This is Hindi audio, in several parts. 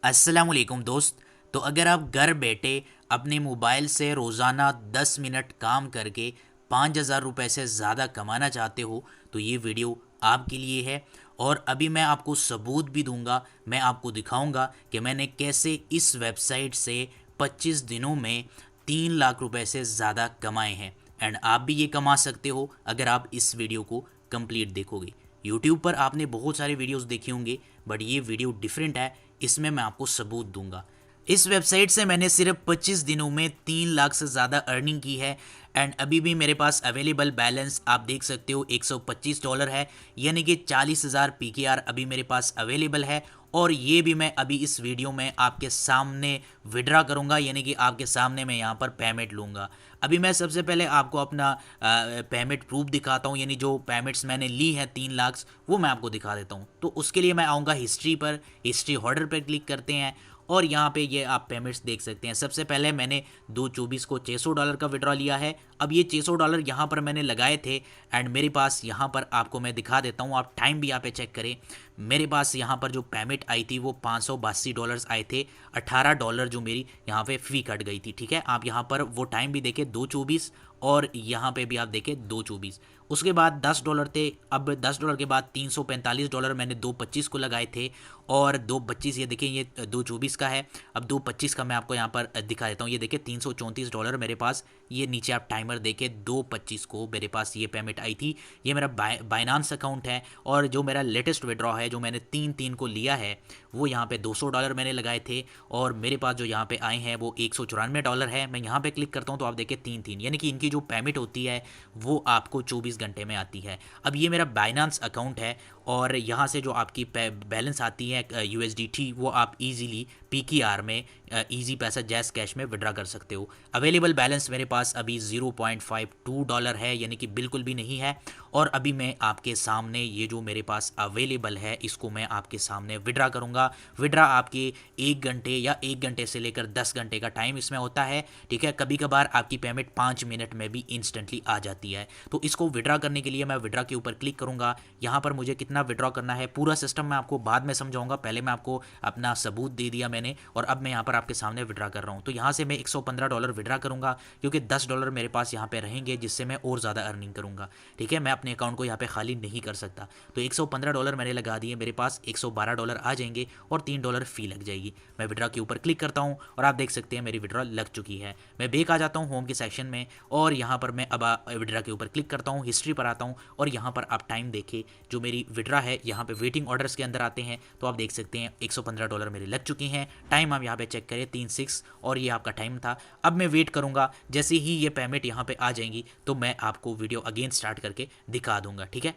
अस्सलाम वालेकुम दोस्त। तो अगर आप घर बैठे अपने मोबाइल से रोज़ाना 10 मिनट काम करके 5,000 रुपये से ज़्यादा कमाना चाहते हो तो ये वीडियो आपके लिए है। और अभी मैं आपको सबूत भी दूंगा, मैं आपको दिखाऊंगा कि मैंने कैसे इस वेबसाइट से 25 दिनों में 3 लाख रुपए से ज़्यादा कमाए हैं। एंड आप भी ये कमा सकते हो अगर आप इस वीडियो को कंप्लीट देखोगे। यूट्यूब पर आपने बहुत सारे वीडियोस देखे होंगे, बट ये वीडियो डिफरेंट है, इसमें मैं आपको सबूत दूंगा। इस वेबसाइट से मैंने सिर्फ 25 दिनों में 3 लाख से ज़्यादा अर्निंग की है। एंड अभी भी मेरे पास अवेलेबल बैलेंस आप देख सकते हो $125 है, यानी कि 40,000 PKR अभी मेरे पास अवेलेबल है। और ये भी मैं अभी इस वीडियो में आपके सामने विड्रा करूंगा, यानी कि आपके सामने मैं यहाँ पर पेमेंट लूँगा। अभी मैं सबसे पहले आपको अपना पेमेंट प्रूफ दिखाता हूँ, यानी जो पेमेंट्स मैंने ली है 3 लाख, वो मैं आपको दिखा देता हूँ। तो उसके लिए मैं आऊँगा हिस्ट्री पर, हिस्ट्री होल्डर पर क्लिक करते हैं और यहाँ पे ये आप पेमेंट्स देख सकते हैं। सबसे पहले मैंने 2/24 को $600 का विड्रॉ लिया है। अब ये $600 यहाँ पर मैंने लगाए थे एंड मेरे पास यहाँ पर आपको मैं दिखा देता हूँ, आप टाइम भी यहाँ पे चेक करें। मेरे पास यहाँ पर जो पेमेंट आई थी वो $582 आए थे। $18 जो मेरी यहाँ पे फ़ी कट गई थी। ठीक है, आप यहाँ पर वो टाइम भी देखें 2/24 और यहाँ पे भी आप देखें 2/24। उसके बाद $10 थे। अब $10 के बाद $345 मैंने 2/25 को लगाए थे और 2/25 ये देखें, ये 2/24 का है। अब 2/25 का मैं आपको यहाँ पर दिखा देता हूँ। ये देखें $334 मेरे पास, ये नीचे आप टाइमर देखें 2/25 को मेरे पास ये पेमेंट आई थी। ये मेरा बाइनांस अकाउंट है और जो मेरा लेटेस्ट विड्रॉ है जो मैंने 3/3 को लिया है वो यहाँ पे $200 मैंने लगाए थे और मेरे पास जो यहाँ पे आए हैं वो $194 है। मैं यहाँ पे क्लिक करता हूँ तो आप देखें 3/3, यानी कि इनकी जो पेमेंट होती है वो आपको 24 घंटे में आती है। अब ये मेरा बाइनांस अकाउंट है और यहाँ से जो आपकी बैलेंस आती है USDT वो आप इजीली PKR में इजी पैसा जैस कैश में विड्रा कर सकते हो। अवेलेबल बैलेंस मेरे पास अभी $0.52 है, यानी कि बिल्कुल भी नहीं है। और अभी मैं आपके सामने ये जो मेरे पास अवेलेबल है इसको मैं आपके सामने विड्रा करूँगा। विड्रा आपके 1 घंटे या 1 घंटे से लेकर 10 घंटे का टाइम इसमें होता है। ठीक है, कभी कभार आपकी पेमेंट 5 मिनट में भी इंस्टेंटली आ जाती है। तो इसको विड्रा करने के लिए मैं विड्रा के ऊपर क्लिक करूँगा। यहाँ पर मुझे कितना विड्रॉ करना है पूरा सिस्टम मैं आपको बाद में समझाऊंगा, पहले मैं आपको अपना सबूत दे दिया मैंने और अब मैं यहाँ पर आपके सामने विड्रा कर रहा हूँ। तो यहाँ से मैं $115 विड्रा करूँगा क्योंकि $10 मेरे पास यहाँ पे रहेंगे जिससे मैं और ज़्यादा अर्निंग करूँगा। ठीक है, मैं अपने अकाउंट को यहाँ पे खाली नहीं कर सकता। तो $115 मैंने लगा दिए, मेरे पास $112 आ जाएंगे और $3 फ़ी लग जाएगी। मैं विड्रा के ऊपर क्लिक करता हूँ और आप देख सकते हैं मेरी विड्रॉ लग चुकी है। मैं बैक आ जाता हूँ होम के सेक्शन में और यहाँ पर मैं अब विड्रा के ऊपर क्लिक करता हूँ, हिस्ट्री पर आता हूँ और यहाँ पर आप टाइम देखें जो मेरी विड्रा है। यहाँ पे वेटिंग ऑर्डर्स के अंदर आते हैं तो आप देख सकते हैं $115 मेरे लग चुके हैं। टाइम आप यहाँ पे चेक करें 3:06 और ये आपका टाइम था। अब मैं वेट करूँगा, जैसे ही ये पेमेंट यहाँ पे आ जाएंगी तो मैं आपको वीडियो अगेन स्टार्ट करके दिखा दूंगा। ठीक है,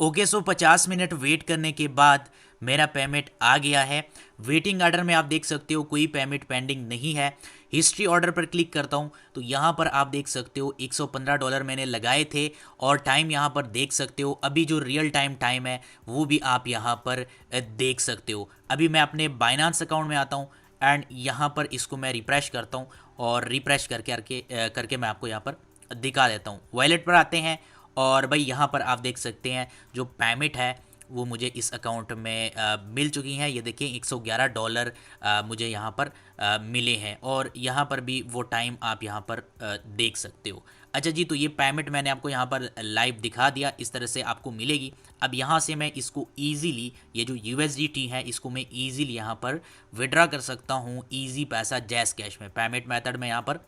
ओके। सो 50 मिनट वेट करने के बाद मेरा पेमेंट आ गया है। वेटिंग ऑर्डर में आप देख सकते हो कोई पेमेंट पेंडिंग नहीं है। हिस्ट्री ऑर्डर पर क्लिक करता हूं तो यहाँ पर आप देख सकते हो $115 मैंने लगाए थे और टाइम यहाँ पर देख सकते हो। अभी जो रियल टाइम है वो भी आप यहाँ पर देख सकते हो। अभी मैं अपने बाइनांस अकाउंट में आता हूँ एंड यहाँ पर इसको मैं रिफ्रेश करता हूँ और रिफ्रेश करके मैं आपको यहाँ पर दिखा देता हूँ। वॉलेट पर आते हैं और भाई यहाँ पर आप देख सकते हैं जो पेमेंट है वो मुझे इस अकाउंट में मिल चुकी हैं। ये देखिए $111 मुझे यहाँ पर मिले हैं और यहाँ पर भी वो टाइम आप यहाँ पर देख सकते हो। अच्छा जी, तो ये पेमेंट मैंने आपको यहाँ पर लाइव दिखा दिया, इस तरह से आपको मिलेगी। अब यहाँ से मैं इसको ईजीली, ये जो USDT है इसको मैं ईजीली यहाँ पर विड्रा कर सकता हूँ ईजी पैसा जैस कैश में। पेमेंट मेथड में यहाँ पर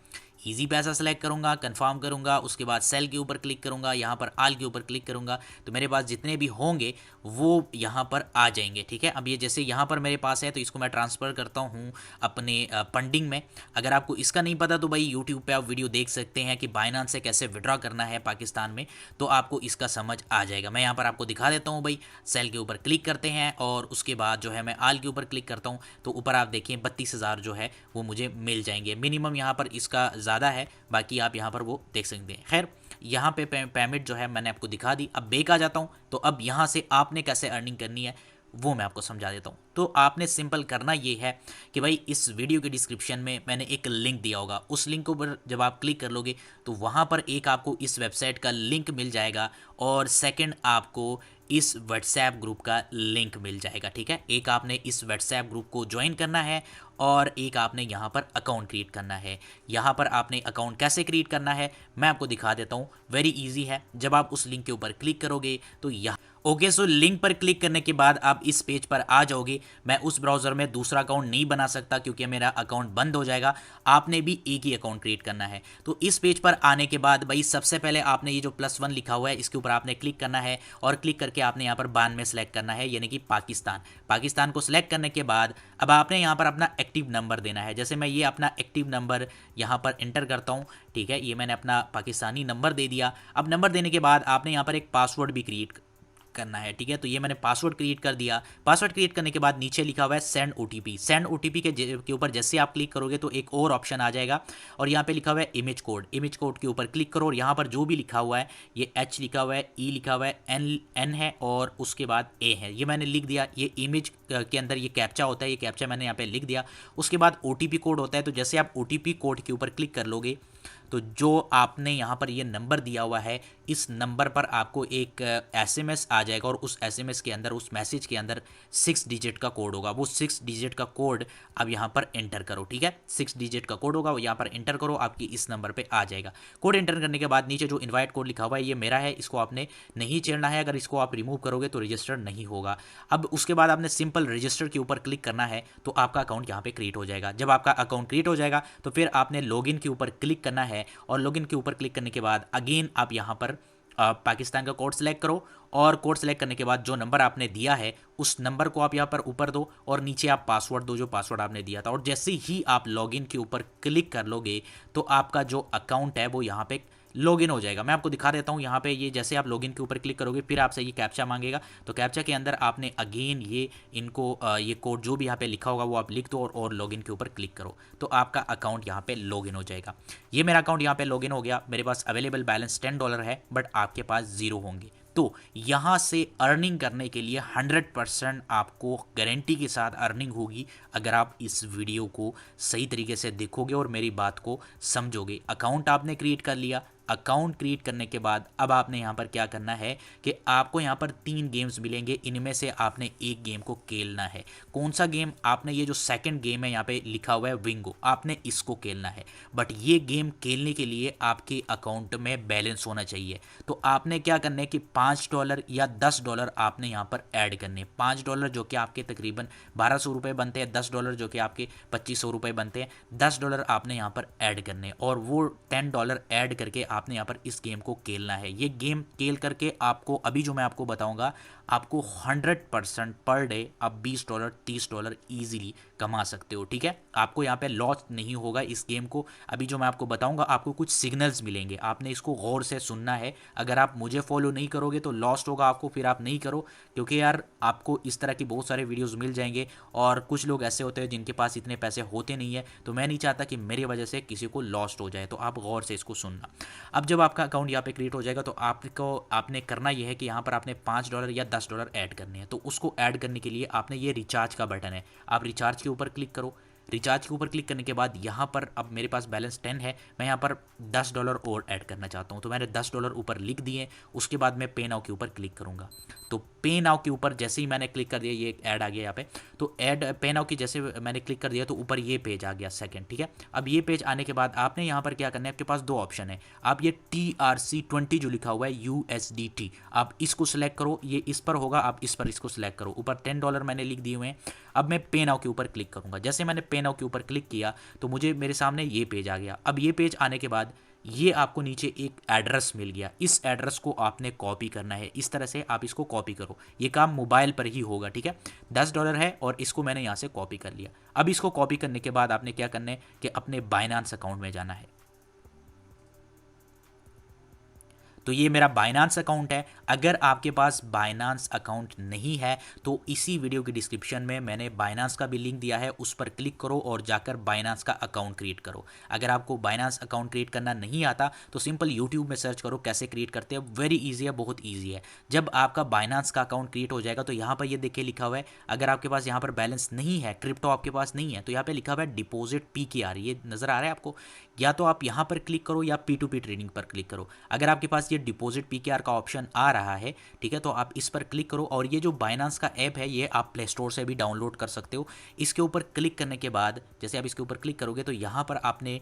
ईजी पैसा सेलेक्ट करूंगा, कंफर्म करूंगा, उसके बाद सेल के ऊपर क्लिक करूंगा, यहाँ पर आल के ऊपर क्लिक करूंगा तो मेरे पास जितने भी होंगे वो यहाँ पर आ जाएंगे। ठीक है, अब ये जैसे यहाँ पर मेरे पास है तो इसको मैं ट्रांसफ़र करता हूँ अपने फंडिंग में। अगर आपको इसका नहीं पता तो भाई यूट्यूब पे आप वीडियो देख सकते हैं कि बाइनांस से कैसे विड्रॉ करना है पाकिस्तान में, तो आपको इसका समझ आ जाएगा। मैं यहाँ पर आपको दिखा देता हूँ। भाई सेल के ऊपर क्लिक करते हैं और उसके बाद जो है मैं आल के ऊपर क्लिक करता हूँ तो ऊपर आप देखिए 32,000 जो है वो मुझे मिल जाएंगे। मिनिमम यहाँ पर इसका ज़्यादा है, बाकी आप यहाँ पर वो देख सकते हैं। खैर, यहाँ पे पेमेंट जो है मैंने आपको दिखा दी। अब बैक आ जाता हूँ तो अब यहाँ से आपने कैसे अर्निंग करनी है वो मैं आपको समझा देता हूँ। तो आपने सिंपल करना ये है कि भाई इस वीडियो के डिस्क्रिप्शन में मैंने एक लिंक दिया होगा, उस लिंक पर जब आप क्लिक कर लोगे तो वहाँ पर एक आपको इस वेबसाइट का लिंक मिल जाएगा और सेकंड आपको इस व्हाट्सएप ग्रुप का लिंक मिल जाएगा। ठीक है, एक आपने इस व्हाट्सएप ग्रुप को ज्वाइन करना है और एक आपने यहाँ पर अकाउंट क्रिएट करना है। यहाँ पर आपने अकाउंट कैसे क्रिएट करना है मैं आपको दिखा देता हूँ, वेरी इजी है। जब आप उस लिंक के ऊपर क्लिक करोगे तो यहाँ ओके सो लिंक पर क्लिक करने के बाद आप इस पेज पर आ जाओगे। मैं उस ब्राउज़र में दूसरा अकाउंट नहीं बना सकता क्योंकि मेरा अकाउंट बंद हो जाएगा, आपने भी एक ही अकाउंट क्रिएट करना है। तो इस पेज पर आने के बाद भाई सबसे पहले आपने ये जो +1 लिखा हुआ है इसके ऊपर आपने क्लिक करना है और क्लिक करके आपने यहाँ पर 92 सेलेक्ट करना है, यानी कि पाकिस्तान को सिलेक्ट करने के बाद अब आपने यहाँ पर अपना एक्टिव नंबर देना है। जैसे मैं ये अपना एक्टिव नंबर यहाँ पर एंटर करता हूँ। ठीक है, ये मैंने अपना पाकिस्तानी नंबर दे दिया। अब नंबर देने के बाद आपने यहाँ पर एक पासवर्ड भी क्रिएट करना है। ठीक है, तो ये मैंने पासवर्ड क्रिएट कर दिया। पासवर्ड क्रिएट करने के बाद नीचे लिखा हुआ है सेंड ओटीपी। सेंड ओटीपी के ऊपर जैसे आप क्लिक करोगे तो एक और ऑप्शन आ जाएगा और यहाँ पे लिखा हुआ है इमेज कोड। इमेज कोड के ऊपर क्लिक करो और यहाँ पर जो भी लिखा हुआ है, ये एच लिखा हुआ है, ई लिखा हुआ है, एन है और उसके बाद ए है, ये मैंने लिख दिया। ये इमेज के अंदर ये कैप्चा होता है, ये कैप्चा मैंने यहाँ पे लिख दिया। उसके बाद ओटीपी कोड होता है, तो जैसे आप ओटीपी कोड के ऊपर क्लिक कर लोगे तो जो आपने यहाँ पर ये नंबर दिया हुआ है इस नंबर पर आपको एक एसएमएस आ जाएगा और उस एसएमएस के अंदर, उस मैसेज के अंदर 6 डिजिट का कोड होगा। वो 6 डिजिट का कोड अब यहाँ पर एंटर करो। ठीक है, 6 डिजिट का कोड होगा, वो यहाँ पर एंटर करो, आपकी इस नंबर पे आ जाएगा। कोड एंटर करने के बाद नीचे जो इनवाइट कोड लिखा हुआ है ये मेरा है, इसको आपने नहीं छेड़ना है। अगर इसको आप रिमूव करोगे तो रजिस्टर नहीं होगा। अब उसके बाद आपने सिंपल रजिस्टर के ऊपर क्लिक करना है तो आपका अकाउंट यहाँ पे क्रिएट हो जाएगा। जब आपका अकाउंट क्रिएट हो जाएगा तो फिर आपने लॉगिन के ऊपर क्लिक करना है और लॉगिन के ऊपर क्लिक करने के बाद अगेन आप यहाँ पर पाकिस्तान का कोड सेलेक्ट करो और कोड सेलेक्ट करने के बाद जो नंबर आपने दिया है उस नंबर को आप यहाँ पर ऊपर दो और नीचे आप पासवर्ड दो, जो पासवर्ड आपने दिया था। और जैसे ही आप लॉगिन के ऊपर क्लिक कर लोगे तो आपका जो अकाउंट है वो यहाँ पे लॉगिन हो जाएगा। मैं आपको दिखा देता हूँ यहाँ पे, ये जैसे आप लॉगिन के ऊपर क्लिक करोगे फिर आपसे ये कैप्चा मांगेगा, तो कैप्चा के अंदर आपने अगेन ये इनको ये कोड जो भी यहाँ पे लिखा होगा वो आप लिख दो और लॉगिन के ऊपर क्लिक करो तो आपका अकाउंट यहाँ पे लॉगिन हो जाएगा। ये मेरा अकाउंट यहाँ पे लॉगिन हो गया। मेरे पास अवेलेबल बैलेंस $10 है बट आपके पास 0 होंगे। तो यहाँ से अर्निंग करने के लिए 100% आपको गारंटी के साथ अर्निंग होगी अगर आप इस वीडियो को सही तरीके से देखोगे और मेरी बात को समझोगे। अकाउंट आपने क्रिएट कर लिया। अकाउंट क्रिएट करने के बाद अब आपने यहाँ पर क्या करना है कि आपको यहाँ पर 3 गेम्स मिलेंगे, इनमें से आपने एक गेम को खेलना है। कौन सा गेम? आपने ये जो सेकंड गेम है यहाँ पे लिखा हुआ है विंगो, आपने इसको खेलना है। बट ये गेम खेलने के लिए आपके अकाउंट में बैलेंस होना चाहिए। तो आपने क्या करना है कि $5 या $10 आपने यहाँ पर ऐड करने। $5 जो कि आपके तकरीबन 1200 रुपये बनते हैं, $10 जो कि आपके 2500 रुपये बनते हैं। $10 आपने यहाँ पर ऐड करने और वो $10 ऐड करके आपने यहाँ पर इस गेम को खेलना है। ये गेम खेल करके आपको अभी जो मैं आपको बताऊंगा आपको 100% पर डे आप $20 $30 ईजिली कमा सकते हो। ठीक है, आपको यहाँ पे लॉस नहीं होगा इस गेम को। अभी जो मैं आपको बताऊंगा आपको कुछ सिग्नल्स मिलेंगे, आपने इसको गौर से सुनना है। अगर आप मुझे फॉलो नहीं करोगे तो लॉस्ट होगा आपको, फिर आप नहीं करो क्योंकि यार आपको इस तरह की बहुत सारे वीडियोस मिल जाएंगे और कुछ लोग ऐसे होते हैं जिनके पास इतने पैसे होते नहीं है। तो मैं नहीं चाहता कि मेरी वजह से किसी को लॉस्ट हो जाए, तो आप गौर से इसको सुनना। अब जब आपका अकाउंट यहाँ पे क्रिएट हो जाएगा तो आपने करना यह है कि यहाँ पर आपने $5 या $10 ऐड करने हैं। तो उसको ऐड करने के लिए आपने ये रिचार्ज का बटन है, आप रिचार्ज के ऊपर क्लिक करो। रिचार्ज के ऊपर क्लिक करने के बाद यहाँ पर अब मेरे पास बैलेंस 10 है, मैं यहाँ पर $10 और ऐड करना चाहता हूँ। तो मैंने $10 ऊपर लिख दिए। उसके बाद मैं पे नाउ के ऊपर क्लिक करूँगा। तो पे नाउ के ऊपर जैसे ही मैंने क्लिक कर दिया ये ऐड आ गया यहाँ पे। तो ऐड पे नाउ की जैसे मैंने क्लिक कर दिया तो ऊपर ये पेज आ गया सेकंड। ठीक है, अब ये पेज आने के बाद आपने यहाँ पर क्या करना है, आपके पास 2 ऑप्शन है। आप ये TRC20 जो लिखा हुआ है USDT आप इसको सिलेक्ट करो, ये इस पर होगा, आप इस पर इसको सिलेक्ट करो। ऊपर $10 मैंने लिख दिए हुए हैं। अब मैं पे नाउ के ऊपर क्लिक करूँगा। जैसे मैंने पे नाउ के ऊपर क्लिक किया तो मुझे मेरे सामने ये पेज आ गया। अब ये पेज आने के बाद ये आपको नीचे एक एड्रेस मिल गया, इस एड्रेस को आपने कॉपी करना है। इस तरह से आप इसको कॉपी करो, ये काम मोबाइल पर ही होगा। ठीक है, $10 है और इसको मैंने यहाँ से कॉपी कर लिया। अब इसको कॉपी करने के बाद आपने क्या करना है कि अपने बाइनेंस अकाउंट में जाना है। तो ये मेरा बाइनांस अकाउंट है। अगर आपके पास बाइनांस अकाउंट नहीं है तो इसी वीडियो की डिस्क्रिप्शन में मैंने बाइनांस का भी लिंक दिया है, उस पर क्लिक करो और जाकर बाइनांस का अकाउंट क्रिएट करो। अगर आपको बाइनांस अकाउंट क्रिएट करना नहीं आता तो सिंपल यूट्यूब में सर्च करो कैसे क्रिएट करते हैं, वेरी ईजी है, बहुत ईजी है। जब आपका बाइनांस का अकाउंट क्रिएट हो जाएगा तो यहाँ पर ये देखिए लिखा हुआ है, अगर आपके पास यहाँ पर बैलेंस नहीं है, क्रिप्टो आपके पास नहीं है, तो यहाँ पे लिखा हुआ है डिपॉजिट PKR, ये नजर आ रहा है आपको। या तो आप यहाँ पर क्लिक करो या P2P ट्रेडिंग पर क्लिक करो। अगर आपके पास ये डिपॉजिट PKR का ऑप्शन आ रहा है, ठीक है, तो आप इस पर क्लिक करो। और ये जो बाइनांस का ऐप है ये आप प्ले स्टोर से भी डाउनलोड कर सकते हो। इसके ऊपर क्लिक करने के बाद जैसे आप इसके ऊपर क्लिक करोगे तो यहाँ पर आपने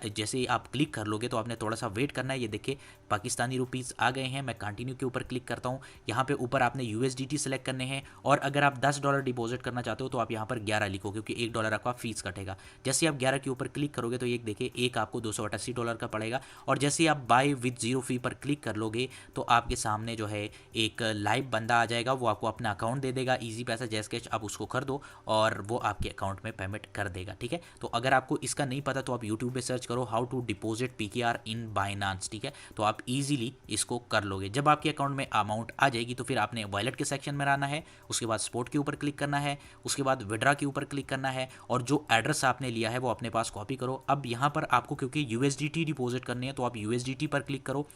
जैसे आप क्लिक कर लोगे तो आपने थोड़ा सा वेट करना है। ये देखिए पाकिस्तानी रुपीज़ आ गए हैं। मैं कंटिन्यू के ऊपर क्लिक करता हूँ। यहाँ पे ऊपर आपने USDT सेलेक्ट करने हैं और अगर आप $10 डिपॉजिट करना चाहते हो तो आप यहाँ पर 11 लिखो, क्योंकि $1 आपका फीस कटेगा। जैसे आप 11 के ऊपर क्लिक करोगे तो ये देखिए एक आपको $288 का पड़ेगा। और जैसे आप बाय विद जीरो फी पर क्लिक कर लोगे तो आपके सामने जो है एक लाइव बंदा आ जाएगा, वो आपको अपना अकाउंट दे देगा, इजी पैसा जैस कैश, आप उसको कर दो और वो आपके अकाउंट में पेमेंट कर देगा। ठीक है, तो अगर आपको इसका नहीं पता तो आप यूट्यूब पे सर्च करो how to deposit PKR in Binance, ठीक है, तो आप इजीली इसको कर लोगे। जब आपके अकाउंट में अमाउंट आ जाएगी तो फिर आपने वॉलेट के सेक्शन में आना है, उसके बाद स्पॉट के ऊपर क्लिक करना है, उसके बाद विड्रा के ऊपर क्लिक करना है और जो एड्रेस आपने लिया है वो अपने पास कॉपी करो। अब यहाँ पर आपको क्योंकि USDT डिपॉजिट करनी है तो आप USDT पर क्लिक करो,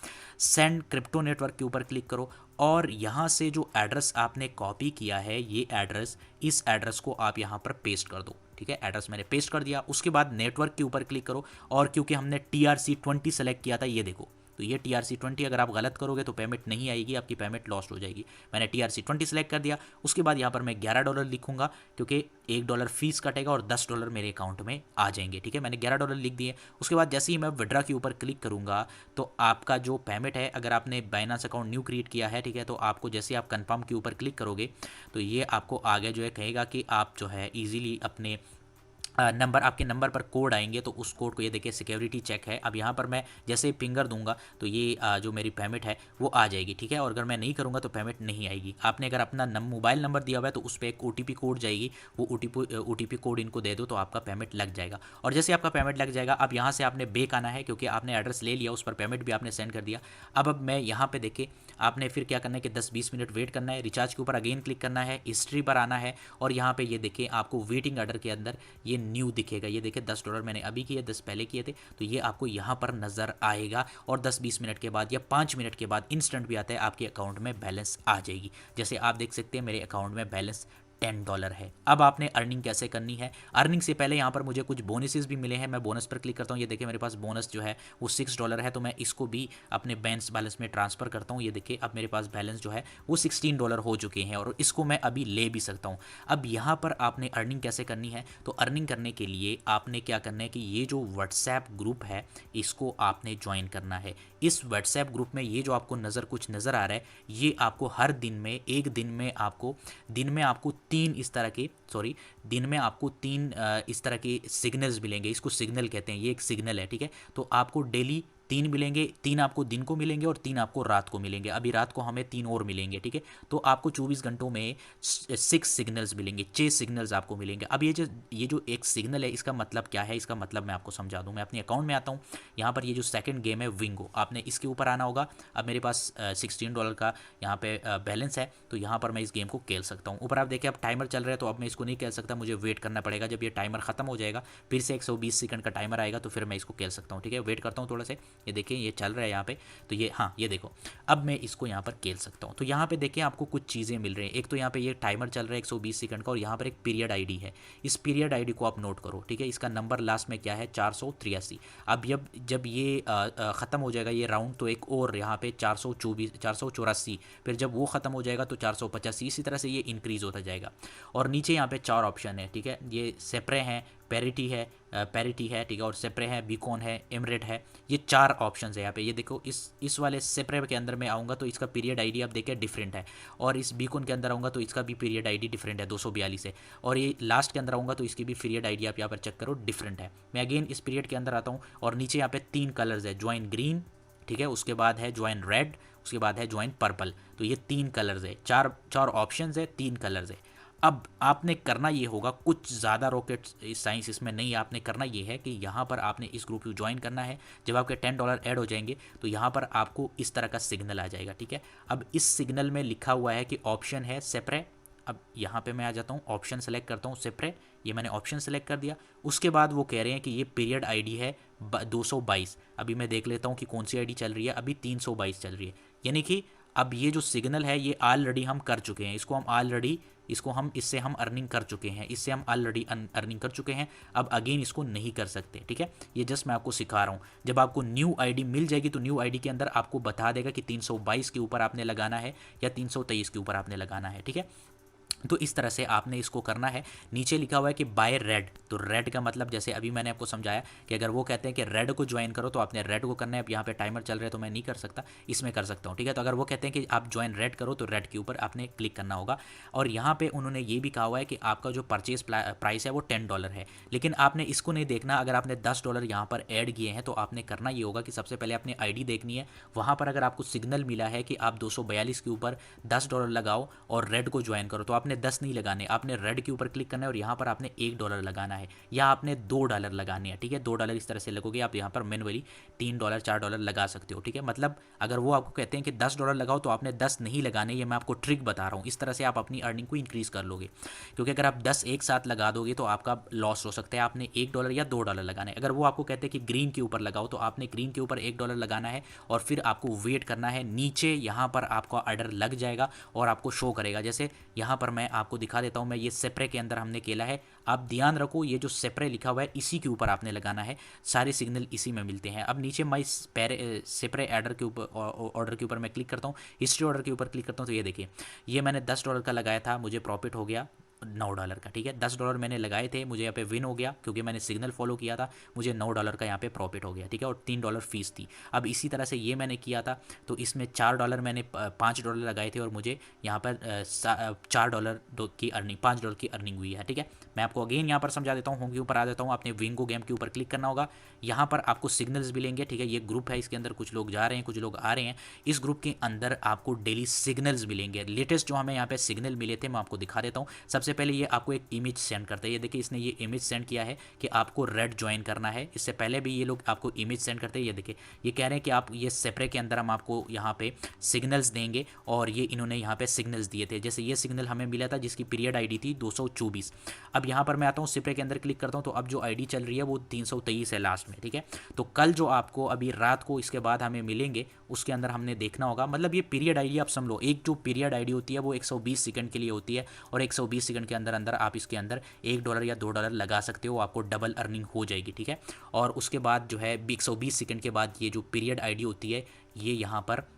सेंड क्रिप्टो नेटवर्क के ऊपर क्लिक करो और यहाँ से जो एड्रेस आपने कॉपी किया है ये एड्रेस, इस एड्रेस को आप यहाँ पर पेस्ट कर दो। ठीक है, एड्रेस मैंने पेस्ट कर दिया। उसके बाद नेटवर्क के ऊपर क्लिक करो और क्योंकि हमने TRC20 सेलेक्ट किया था, ये देखो, तो ये TRC20 अगर आप गलत करोगे तो पेमेंट नहीं आएगी, आपकी पेमेंट लॉस्ट हो जाएगी। मैंने TRC20 सेलेक्ट कर दिया। उसके बाद यहाँ पर मैं $11 लिखूंगा क्योंकि $1 फीस कटेगा और $10 मेरे अकाउंट में आ जाएंगे। ठीक है, मैंने $11 लिख दिए। उसके बाद जैसे ही मैं विड्रा के ऊपर क्लिक करूंगा तो आपका जो पेमेंट है, अगर आपने बाइनांस अकाउंट न्यू क्रिएट किया है, ठीक है, तो आपको जैसे आप कन्फर्म के ऊपर क्लिक करोगे तो ये आपको आगे जो है कहेगा कि आप जो है ईजिली अपने नंबर, आपके नंबर पर कोड आएंगे तो उस कोड को, ये देखिए सिक्योरिटी चेक है। अब यहाँ पर मैं जैसे ही फिंगर दूंगा तो ये जो मेरी पेमेंट है वो आ जाएगी। ठीक है, और अगर मैं नहीं करूँगा तो पेमेंट नहीं आएगी। आपने अगर अपना मोबाइल नंबर दिया हुआ है तो उस पर एक OTP कोड जाएगी, वो OTP कोड इनको दे दो तो आपका पेमेंट लग जाएगा। और जैसे आपका पेमेंट लग जाएगा अब यहाँ से आपने बैक आना है क्योंकि आपने एड्रेस ले लिया, उस पर पेमेंट भी आपने सेंड कर दिया। अब मैं यहाँ पे देखिए आपने फिर क्या करना है कि 10-20 मिनट वेट करना है, रिचार्ज के ऊपर अगेन क्लिक करना है, हिस्ट्री पर आना है और यहाँ पे ये देखिए आपको वेटिंग ऑर्डर के अंदर ये न्यू दिखेगा। ये देखिए $10 मैंने अभी किए, 10 पहले किए थे, तो ये आपको यहाँ पर नज़र आएगा और 10-20 मिनट के बाद या 5 मिनट के बाद इंस्टेंट भी आता है, आपके अकाउंट में बैलेंस आ जाएगी। जैसे आप देख सकते हैं मेरे अकाउंट में बैलेंस $10 है। अब आपने अर्निंग कैसे करनी है, अर्निंग से पहले यहाँ पर मुझे कुछ बोनसेस भी मिले हैं। मैं बोनस पर क्लिक करता हूँ, ये देखिए मेरे पास बोनस जो है वो $6 है, तो मैं इसको भी अपने बैंक बैलेंस में ट्रांसफ़र करता हूँ। ये देखिए अब मेरे पास बैलेंस जो है वो $16 हो चुके हैं और इसको मैं अभी ले भी सकता हूँ। अब यहाँ पर आपने अर्निंग कैसे करनी है, तो अर्निंग करने के लिए आपने क्या करना है कि ये जो व्हाट्सएप ग्रुप है इसको आपने ज्वाइन करना है। इस व्हाट्सएप ग्रुप में ये जो आपको कुछ नज़र आ रहा है, ये आपको हर दिन में, एक दिन में आपको तीन इस तरह के दिन में आपको 3 इस तरह के सिग्नल्स मिलेंगे। इसको सिग्नल कहते हैं, ये एक सिग्नल है। ठीक है, तो आपको डेली 3 मिलेंगे, 3 आपको दिन को मिलेंगे और 3 आपको रात को मिलेंगे। अभी रात को हमें 3 और मिलेंगे। ठीक है, तो आपको 24 घंटों में 6 सिग्नल्स मिलेंगे, 6 सिग्नल्स आपको मिलेंगे। अब ये जो एक सिग्नल है इसका मतलब क्या है, इसका मतलब मैं आपको समझा दूं। मैं अपने अकाउंट में आता हूँ, यहाँ पर ये जो सेकंड गेम है विंगो, आपने इसके ऊपर आना होगा। अब मेरे पास $16 का यहाँ पे बैलेंस है, तो यहाँ पर मैं इस गेम को खेल सकता हूँ। ऊपर आप देखिए अब टाइमर चल रहा है, तो अब मैं इसको नहीं खेल सकता, मुझे वेट करना पड़ेगा। जब ये टाइमर खत्म हो जाएगा फिर से 120 सेकंड का टाइमर आएगा, तो फिर मैं इसको खेल सकता हूँ। ठीक है, वेट करता हूँ थोड़ा से। ये देखिए ये चल रहा है यहाँ पे, तो ये, हाँ ये देखो अब मैं इसको यहाँ पर खेल सकता हूँ। तो यहाँ पे देखिए आपको कुछ चीज़ें मिल रही हैं। एक तो यहाँ पे ये टाइमर चल रहा है 120 सेकंड का और यहाँ पर एक पीरियड आईडी है। इस पीरियड आईडी को आप नोट करो। ठीक है, इसका नंबर लास्ट में क्या है, 483। अब जब ये ख़त्म हो जाएगा ये राउंड, तो एक और यहाँ पे 484, फिर जब वो ख़त्म हो जाएगा तो 485, इसी तरह से ये इंक्रीज़ होता जाएगा। और नीचे यहाँ पे 4 ऑप्शन है। ठीक है, ये सेप्रे हैं, पैरिटी है, ठीक है, और सेप्रे है, बीकॉन है, एमरेट है, ये 4 ऑप्शंस है यहाँ पे। ये देखो इस वाले सेप्रे के अंदर मैं आऊँगा तो इसका पीरियड आईडी आप देखिए डिफरेंट है, और इस बीकॉन के अंदर आऊँगा तो इसका भी पीरियड आईडी डिफरेंट है, 242 है, और ये लास्ट के अंदर आऊँगा तो इसकी भी पीरियड आईडी आप यहाँ पर चेक करो डिफरेंट है। मैं अगेन इस पीरियड के अंदर आता हूँ और नीचे यहाँ पे 3 कलर्स है, ज्वाइन ग्रीन, ठीक है, उसके बाद है ज्वाइन रेड, उसके बाद है ज्वाइन पर्पल। तो ये 3 कलर्स है, चार ऑप्शंस है, 3 कलर्स है। अब आपने करना ये होगा, कुछ ज़्यादा रॉकेट साइंस इसमें नहीं है, आपने करना ये है कि यहाँ पर आपने इस ग्रुप को ज्वाइन करना है। जब आपके $10 ऐड हो जाएंगे तो यहाँ पर आपको इस तरह का सिग्नल आ जाएगा, ठीक है। अब इस सिग्नल में लिखा हुआ है कि ऑप्शन है सेपरे। अब यहाँ पे मैं आ जाता हूँ, ऑप्शन सेलेक्ट करता हूँ सेपरे, ये मैंने ऑप्शन सेलेक्ट कर दिया। उसके बाद वो कह रहे हैं कि ये पीरियड आईडी है 222। अभी मैं देख लेता हूँ कि कौन सी आईडी चल रही है, अभी 322 चल रही है। यानी कि अब ये जो सिग्नल है ये ऑलरेडी हम कर चुके हैं, इसको हम इससे हम अर्निंग कर चुके हैं, इससे हम ऑलरेडी अर्निंग कर चुके हैं। अब अगेन इसको नहीं कर सकते, ठीक है। ये जस्ट मैं आपको सिखा रहा हूँ। जब आपको न्यू आईडी मिल जाएगी तो न्यू आईडी के अंदर आपको बता देगा कि 322 के ऊपर आपने लगाना है या 323 के ऊपर आपने लगाना है, ठीक है। तो इस तरह से आपने इसको करना है। नीचे लिखा हुआ है कि बाय रेड, तो रेड का मतलब जैसे अभी मैंने आपको समझाया कि अगर वो कहते हैं कि रेड को ज्वाइन करो तो आपने रेड को करना है। अब यहाँ पे टाइमर चल रहा है तो मैं नहीं कर सकता, इसमें कर सकता हूँ, ठीक है। तो अगर वो कहते हैं कि आप ज्वाइन रेड करो तो रेड के ऊपर आपने क्लिक करना होगा। और यहाँ पे उन्होंने ये भी कहा हुआ है कि आपका जो परचेज प्राइस है वो $10 है, लेकिन आपने इसको नहीं देखना। अगर आपने $10 यहाँ पर ऐड किए हैं तो आपने करना ये होगा कि सबसे पहले आपने आई देखनी है। वहाँ पर अगर आपको सिग्नल मिला है कि आप 242 के ऊपर $10 लगाओ और रेड को ज्वाइन करो, तो आपने 10 नहीं लगाने, आपने रेड के ऊपर क्लिक करना है और यहाँ पर आपने $1 लगाना है या आपने $2 लगाने हैं, ठीक है। $2 इस तरह से लगोगे, आप यहाँ पर मैनुअली $3 $4 लगा सकते हो, ठीक है। मतलब अगर वो आपको कहते हैं कि $10 लगाओ तो आपने 10 नहीं लगाने, ये मैं आपको ट्रिक बता रहा हूँ। इस तरह से आप अपनी अर्निंग को इंक्रीज कर लोगे, क्योंकि अगर आप 10 एक साथ लगा दोगे तो आपका लॉस हो सकता है। आपने $1 या $2 लगाना है। अगर वो आपको कहते हैं कि ग्रीन के ऊपर लगाओ तो आपने ग्रीन के ऊपर $1 लगाना है और फिर आपको वेट करना है। नीचे यहाँ पर आपका ऑर्डर लग जाएगा और आपको शो करेगा। जैसे यहाँ पर मैं आपको दिखा देता हूँ, मैं ये सेपरे के अंदर हमने खेला है। आप ध्यान रखो, ये जो सेपरे लिखा हुआ है इसी के ऊपर आपने लगाना है, सारे सिग्नल इसी में मिलते हैं। अब नीचे माई सेपरे ऑर्डर के ऊपर मैं क्लिक करता हूँ, हिस्ट्री ऑर्डर के ऊपर क्लिक करता हूँ, तो ये देखिए ये मैंने $10 का लगाया था, मुझे प्रॉफिट हो गया $9 का, ठीक है। $10 मैंने लगाए थे, मुझे यहाँ पे विन हो गया क्योंकि मैंने सिग्नल फॉलो किया था, मुझे $9 का यहाँ पे प्रॉफिट हो गया, ठीक है। और $3 फीस थी। अब इसी तरह से ये मैंने किया था तो इसमें $4 मैंने $5 लगाए थे और मुझे यहाँ पर $4 की अर्निंग, $5 की अर्निंग हुई है, ठीक है। मैं आपको अगेन यहाँ पर समझा देता हूँ, होम के ऊपर आ देता हूँ। आपने विंगो गेम के ऊपर क्लिक करना होगा, यहाँ पर आपको सिग्नल्स मिलेंगे, ठीक है। ये ग्रुप है, इसके अंदर कुछ लोग जा रहे हैं, कुछ लोग आ रहे हैं। इस ग्रुप के अंदर आपको डेली सिग्नल्स मिलेंगे। लेटेस्ट जो हमें यहाँ पे सिग्नल मिले थे मैं आपको दिखा देता हूँ। सबसे पहले ये आपको एक इमेज सेंड करता है, ये देखिए इसने ये इमेज सेंड किया है कि आपको रेड ज्वाइन करना है। इससे पहले भी ये लोग आपको इमेज सेंड करते हैं, ये देखिए ये कह रहे हैं कि आप ये सेपरे के अंदर हम आपको यहाँ पे सिग्नल्स देंगे और ये इन्होंने यहाँ पे सिग्नल्स दिए थे। जैसे ये सिग्नल हमें मिला था जिसकी पीरियड आईडी थी 224। अब यहाँ पर मैं आता हूँ सेपरे के अंदर क्लिक करता हूँ तो अब जो आईडी चल रही है वो 323 है लास्ट में, ठीक है। तो कल जो आपको अभी रात को इसके बाद हमें मिलेंगे उसके अंदर हमने देखना होगा। मतलब ये पीरियड आईडी आप समझ लो, एक जो पीरियड आईडी होती है वो 120 सेकंड के लिए होती है और 120 सेकंड के अंदर अंदर आप इसके अंदर $1 या $2 लगा सकते हो, आपको डबल अर्निंग हो जाएगी, ठीक है। और उसके बाद जो है 120 सेकंड के बाद ये जो पीरियड आईडी होती है ये यहाँ पर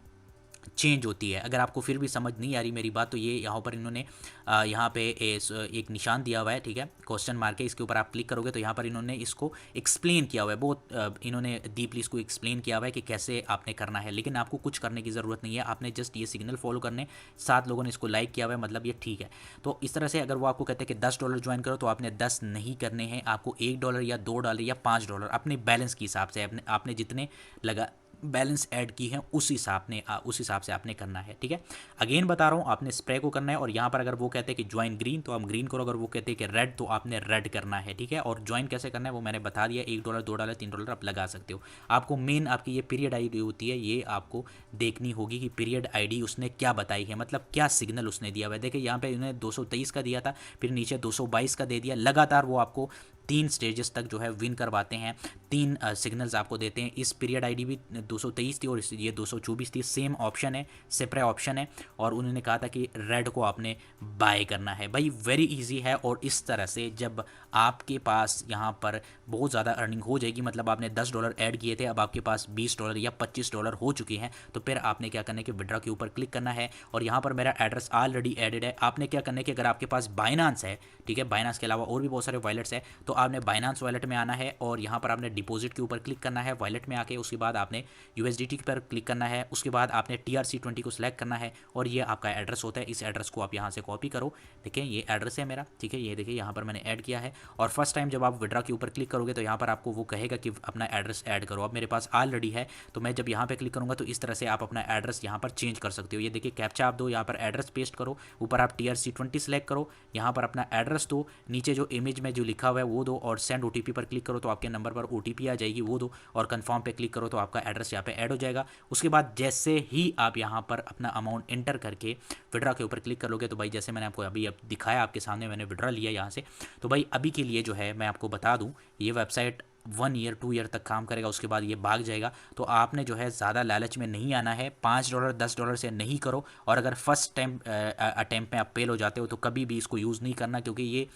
चेंज होती है। अगर आपको फिर भी समझ नहीं आ रही मेरी बात तो ये यहाँ पर इन्होंने यहाँ पे एक निशान दिया हुआ है, ठीक है, क्वेश्चन मार्क है, इसके ऊपर आप क्लिक करोगे तो यहाँ पर इन्होंने इसको एक्सप्लेन किया हुआ है, बहुत इन्होंने डीपली इसको एक्सप्लेन किया हुआ है कि कैसे आपने करना है। लेकिन आपको कुछ करने की ज़रूरत नहीं है, आपने जस्ट ये सिग्नल फॉलो करने। 7 लोगों ने इसको लाइक किया हुआ है, मतलब ये ठीक है। तो इस तरह से अगर वो आपको कहते हैं कि $10 ज्वाइन करो तो आपने 10 नहीं करने हैं, आपको $1 या $2 या $5 अपने बैलेंस के हिसाब से आपने जितने लगा बैलेंस ऐड की है उस हिसाब से आपने करना है, ठीक है। अगेन बता रहा हूँ, आपने स्प्रे को करना है और यहाँ पर अगर वो कहते हैं कि ज्वाइन ग्रीन तो आप ग्रीन करो, अगर वो कहते हैं कि रेड तो आपने रेड करना है, ठीक है। और ज्वाइन कैसे करना है वो मैंने बता दिया, $1 $2 $3 आप लगा सकते हो। आपको मेन आपकी ये पीरियड आईडी होती है, ये आपको देखनी होगी कि पीरियड आईडी उसने क्या बताई है, मतलब क्या सिग्नल उसने दिया हुआ है। देखिए यहाँ पे उन्होंने 223 का दिया था, फिर नीचे 222 का दे दिया। लगातार वो आपको 3 स्टेजेस तक जो है विन करवाते हैं, 3 सिग्नल्स आपको देते हैं। इस पीरियड आईडी भी 223 थी और ये 224 थी, सेम ऑप्शन है, सेपरेट ऑप्शन है। और उन्होंने कहा था कि रेड को आपने बाय करना है। भाई वेरी इजी है। और इस तरह से जब आपके पास यहाँ पर बहुत ज़्यादा अर्निंग हो जाएगी, मतलब आपने $10 ऐड किए थे, अब आपके पास $20 या $25 हो चुके हैं, तो फिर आपने क्या करना है कि विड्रॉ के ऊपर क्लिक करना है। और यहाँ पर मेरा एड्रेस ऑलरेडी एडेड है। आपने क्या करना है कि अगर आपके पास बाइनांस है, ठीक है, बाइनांस के अलावा और भी बहुत सारे वॉलेट्स है, तो तो आपने बाइनांस वॉलेट में आना है और यहाँ पर आपने डिपॉजिट के ऊपर क्लिक करना है वॉलेट में आके। उसके बाद आपने USDT पर क्लिक करना है। उसके बाद आपने TRC20 को सिलेक्ट करना है और ये आपका एड्रेस होता है। इस एड्रेस को आप यहाँ से कॉपी करो। देखिए ये एड्रेस है मेरा, ठीक है, ये देखिए यहाँ पर मैंने ऐड किया है। और फर्स्ट टाइम जब आप विड्रा के ऊपर क्लिक करोगे तो यहाँ पर आपको वो कहेगा कि अपना एड्रेस ऐड करो। अब मेरे पास ऑलरेडी है तो मैं जब यहाँ पे क्लिक करूँगा तो इस तरह से आप अपना एड्रेस यहाँ पर चेंज कर सकते हो। ये देखिए कैप्चा आप दो, यहाँ पर एड्रेस पेस्ट करो, ऊपर आप TRC20 सेलेक्ट करो, यहाँ पर अपना एड्रेस दो, नीचे जो इमेज में जो लिखा हुआ है वो दो और सेंड OTP पर क्लिक करो तो आपके नंबर पर OTP आ जाएगी, वो दो और कन्फर्म पे क्लिक करो तो आपका एड्रेस यहाँ पे ऐड हो जाएगा। उसके बाद जैसे ही आप यहाँ पर अपना अमाउंट एंटर करके विड्रा के ऊपर क्लिक कर लोगे तो भाई जैसे मैंने आपको अभी अब दिखाया आपके सामने, मैंने विड्रा लिया यहाँ से। तो भाई अभी के लिए जो है मैं आपको बता दूँ ये वेबसाइट 1 ईयर 2 ईयर तक काम करेगा, उसके बाद ये भाग जाएगा। तो आपने जो है ज़्यादा लालच में नहीं आना है, $5 $10 से नहीं करो। और अगर फर्स्ट टाइम अटैम्प्ट में आप फेल हो जाते हो तो कभी भी इसको यूज़ नहीं करना, क्योंकि ये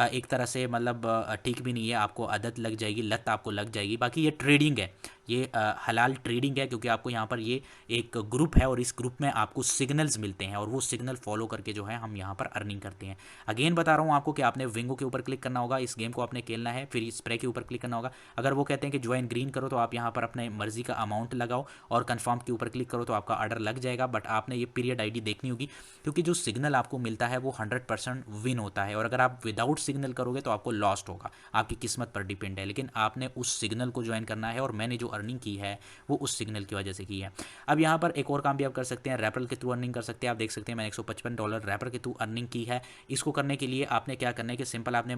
एक तरह से मतलब ठीक भी नहीं है, आपको आदत लग जाएगी, लत आपको लग जाएगी। बाकी ये ट्रेडिंग है, ये हलाल ट्रेडिंग है, क्योंकि आपको यहाँ पर ये एक ग्रुप है और इस ग्रुप में आपको सिग्नल्स मिलते हैं और वो सिग्नल फॉलो करके जो है हम यहाँ पर अर्निंग करते हैं। अगेन बता रहा हूँ आपको कि आपने विंगो के ऊपर क्लिक करना होगा, इस गेम को आपने खेलना है, फिर स्प्रे के ऊपर क्लिक करना होगा। अगर वो कहते हैं कि ज्वाइन ग्रीन करो तो आप यहाँ पर अपने मर्जी का अमाउंट लगाओ और कन्फर्म के ऊपर क्लिक करो तो आपका ऑर्डर लग जाएगा। बट आपने ये पीरियड ID देखनी होगी, क्योंकि जो सिग्नल आपको मिलता है वो 100% विन होता है, और अगर आप विदाउट सिग्नल करोगे तो आपको लॉस्ट होगा, आपकी किस्मत पर डिपेंड है। लेकिन आपने उस सिग्नल को ज्वाइन करना है और मैंने जो अर्निंग की है वो उस सिग्नल की वजह से की है। अब यहाँ पर एक और काम भी आप कर सकते हैं, रैपरल के थ्रू अर्निंग कर सकते हैं। आप देख सकते हैं मैंने $155 रैपर के थ्रू अर्निंग की है। इसको करने के लिए आपने क्या करना है कि सिंपल आपने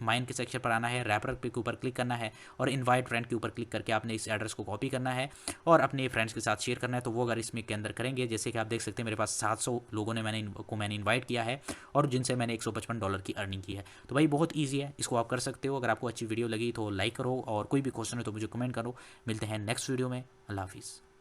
माइन के सेक्शन पर आना है, रैपर के ऊपर क्लिक करना है और इनवाइट फ्रेंड के ऊपर क्लिक करके आपने इस एड्रेस को कॉपी करना है और अपने फ्रेंड्स के साथ शेयर करना है। तो वो अगर इसमें के अंदर करेंगे, जैसे कि आप देख सकते हैं मेरे पास 700 लोगों ने मैंने इन्वाइट किया है और जिनसे मैंने $155 की अर्निंग की है। तो भाई बहुत ईजी है, इसको आप कर सकते हो। अगर आपको अच्छी वीडियो लगी तो लाइक करो और कोई भी क्वेश्चन है तो मुझे कमेंट करो। मिलते हैं नेक्स्ट वीडियो में। अल्लाह हाफिज़।